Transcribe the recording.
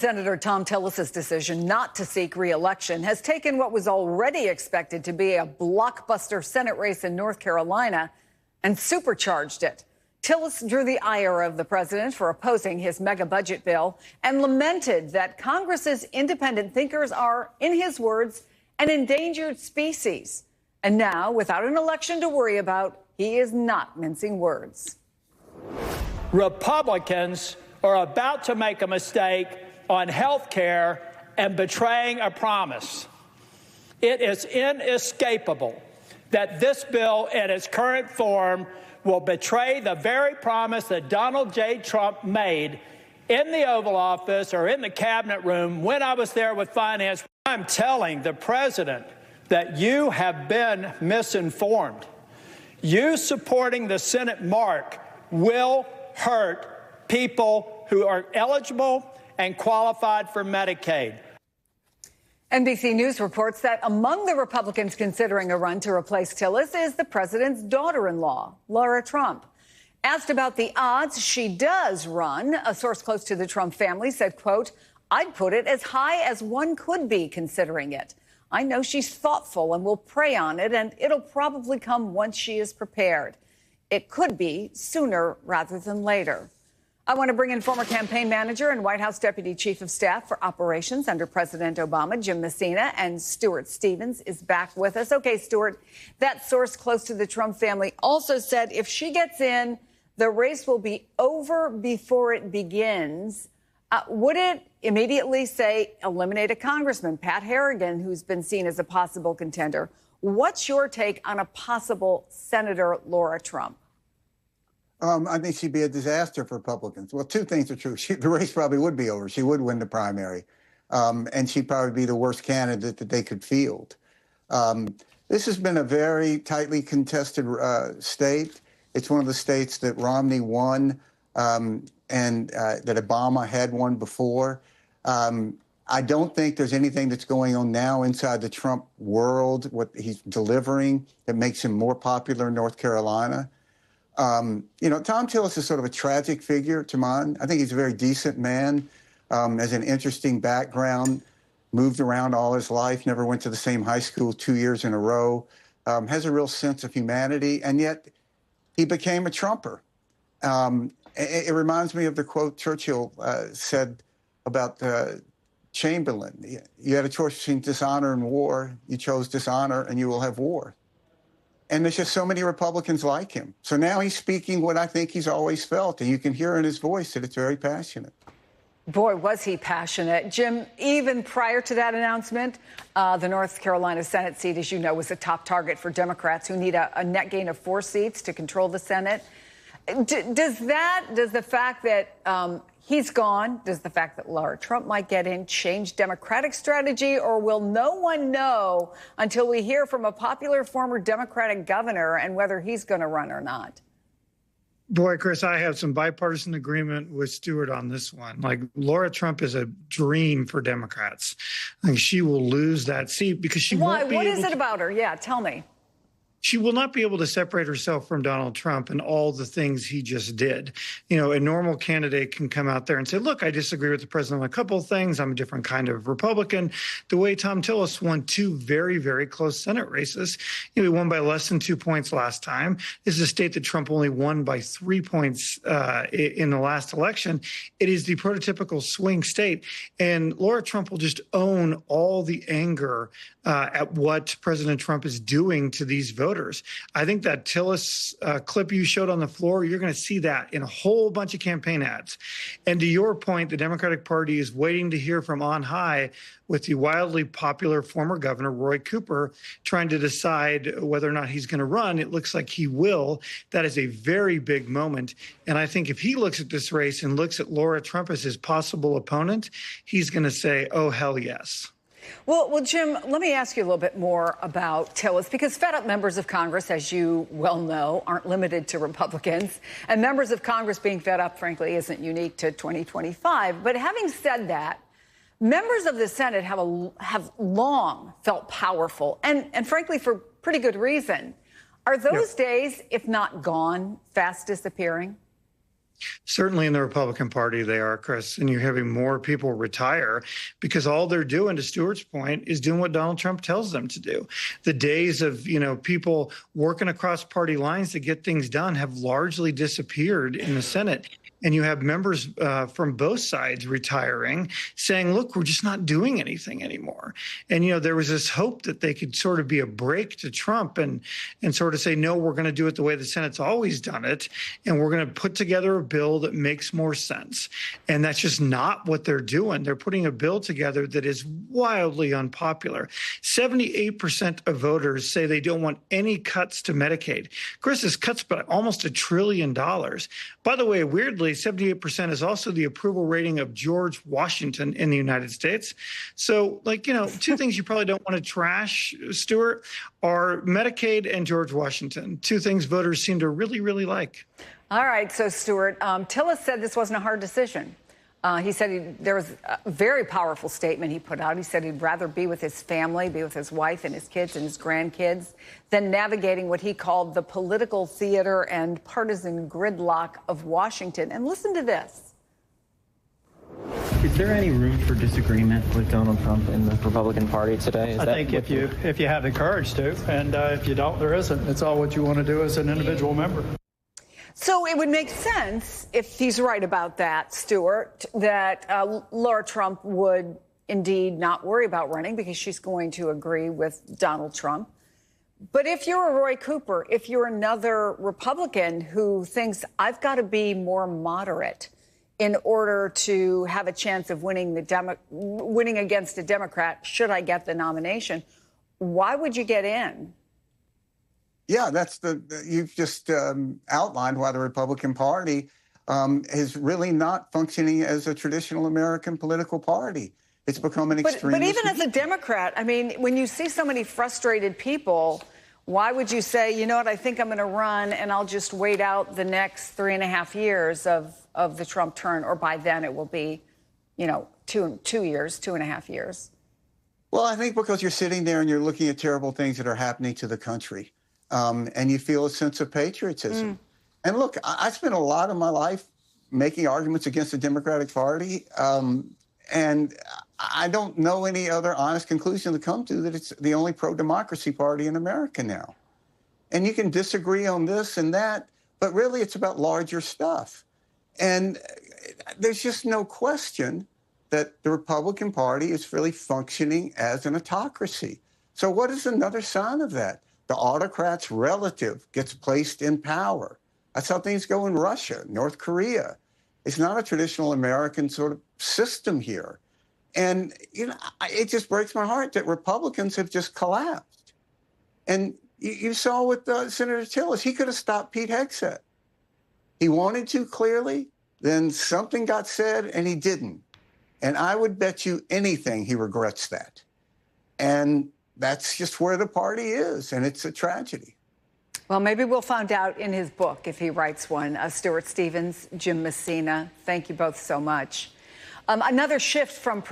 Senator Thom Tillis's decision not to seek re-election has taken what was already expected to be a blockbuster Senate race in North Carolina and supercharged it. Tillis drew the ire of the president for opposing his mega budget bill and lamented that Congress's independent thinkers are, in his words, an endangered species. And now, without an election to worry about, he is not mincing words. Republicans are about to make a mistake on health care and betraying a promise. It is inescapable that this bill in its current form will betray the very promise that Donald J. Trump made in the Oval Office or in the cabinet room when I was there with finance. I'm telling the president that you have been misinformed. You supporting the Senate mark will hurt people who are eligible and qualified for Medicaid. NBC News reports that among the Republicans considering a run to replace Tillis is the president's daughter-in-law, Lara Trump. Asked about the odds she does run, a source close to the Trump family said, quote, "I'd put it as high as one could be considering it. I know she's thoughtful and will pray on it, and it'll probably come once she is prepared. It could be sooner rather than later." I want to bring in former campaign manager and White House Deputy Chief of Staff for Operations under President Obama, Jim Messina, and Stuart Stevens is back with us. Okay, Stuart, that source close to the Trump family also said if she gets in, the race will be over before it begins. Would it immediately, say, eliminate a congressman, Pat Harrigan, who's been seen as a possible contender? What's your take on a possible Senator Lara Trump? I think she'd be a disaster for Republicans. Well, two things are true. The race probably would be over. She would win the primary, and she'd probably be the worst candidate that they could field. This has been a very tightly contested state. It's one of the states that Romney won and that Obama had won before. I don't think there's anything that's going on now inside the Trump world, what he's delivering, that makes him more popular in North Carolina. Thom Tillis is sort of a tragic figure to mine. I think he's a very decent man, has an interesting background, moved around all his life, never went to the same high school 2 years in a row, has a real sense of humanity, and yet he became a Trumper. It reminds me of the quote Churchill said about Chamberlain. You had a choice between dishonor and war. You chose dishonor, and you will have war. And there's just so many Republicans like him. So now he's speaking what I think he's always felt, and you can hear in his voice that it's very passionate. Boy, was he passionate. Jim, even prior to that announcement, the North Carolina Senate seat, as you know, was a top target for Democrats who need a net gain of 4 seats to control the Senate. Does the fact that he's gone, does the fact that Lara Trump might get in change Democratic strategy, or will no one know until we hear from a popular former Democratic governor and whether he's going to run or not? Boy, Chris, I have some bipartisan agreement with Stuart on this one. Like, Lara Trump is a dream for Democrats. I think she will lose that seat because she won't be able to. What is it about her? Yeah, tell me. She will not be able to separate herself from Donald Trump and all the things he just did. A normal candidate can come out there and say, look, I disagree with the president on a couple of things. I'm a different kind of Republican. The way Thom Tillis won 2 very, very close Senate races. He won by less than 2 points last time. This is a state that Trump only won by 3 points in the last election. It is the prototypical swing state. And Lara Trump will just own all the anger at what President Trump is doing to these voters. I think that Tillis clip you showed on the floor, you're going to see that in a whole bunch of campaign ads. And to your point, the Democratic Party is waiting to hear from on high with the wildly popular former governor, Roy Cooper, trying to decide whether or not he's going to run. It looks like he will. That is a very big moment. And I think if he looks at this race and looks at Lara Trump as his possible opponent, he's going to say, oh, hell yes. Well, Jim, let me ask you a little bit more about Tillis, because fed-up members of Congress, as you well know, aren't limited to Republicans. And members of Congress being fed up, frankly, isn't unique to 2025. But having said that, members of the Senate have long felt powerful, and frankly, for pretty good reason. Are those days, if not gone, fast disappearing? Certainly in the Republican Party, they are, Chris, and you're having more people retire because all they're doing, to Stuart's point, is doing what Donald Trump tells them to do. The days of, people working across party lines to get things done have largely disappeared in the Senate. And you have members from both sides retiring, saying, look, we're just not doing anything anymore. And, there was this hope that they could sort of be a break to Trump and sort of say, no, we're going to do it the way the Senate's always done it. And we're going to put together a bill that makes more sense. And that's just not what they're doing. They're putting a bill together that is wildly unpopular. 78% of voters say they don't want any cuts to Medicaid. Chris, this cuts by almost $1 trillion. By the way, weirdly, 78% is also the approval rating of George Washington in the United States. So, two things you probably don't want to trash, Stuart, are Medicaid and George Washington, two things voters seem to really, really like. All right. So, Stuart, Tillis said this wasn't a hard decision. He said there was a very powerful statement he put out. He said he'd rather be with his family, be with his wife and his kids and his grandkids, than navigating what he called the political theater and partisan gridlock of Washington. And listen to this. Is there any room for disagreement with Donald Trump in the Republican Party today? I think if you have the courage to, and if you don't, there isn't. It's all what you want to do as an individual member. So it would make sense, if he's right about that, Stuart, that Lara Trump would indeed not worry about running because she's going to agree with Donald Trump. But if you're a Roy Cooper, if you're another Republican who thinks I've got to be more moderate in order to have a chance of winning against a Democrat, should I get the nomination, why would you get in? Yeah, you've just outlined why the Republican Party is really not functioning as a traditional American political party. It's become an extreme. But even as a Democrat, I mean, when you see so many frustrated people, why would you say, you know what, I think I'm going to run and I'll just wait out the next 3.5 years of the Trump turn, or by then it will be, 2.5 years? Well, I think because you're sitting there and you're looking at terrible things that are happening to the country. And you feel a sense of patriotism. And look, I spent a lot of my life making arguments against the Democratic Party, and I don't know any other honest conclusion to come to that it's the only pro-democracy party in America now. And you can disagree on this and that, but really it's about larger stuff. And there's just no question that the Republican Party is really functioning as an autocracy. So what is another sign of that? The autocrat's relative gets placed in power. That's how things go in Russia, North Korea. It's not a traditional American sort of system here. And, it just breaks my heart that Republicans have just collapsed. And you saw with Senator Tillis, he could have stopped Pete Hegseth. He wanted to, clearly. Then something got said and he didn't. And I would bet you anything he regrets that. And that's just where the party is, and it's a tragedy. Well, maybe we'll find out in his book if he writes one. Stuart Stevens, Jim Messina, thank you both so much. Another shift from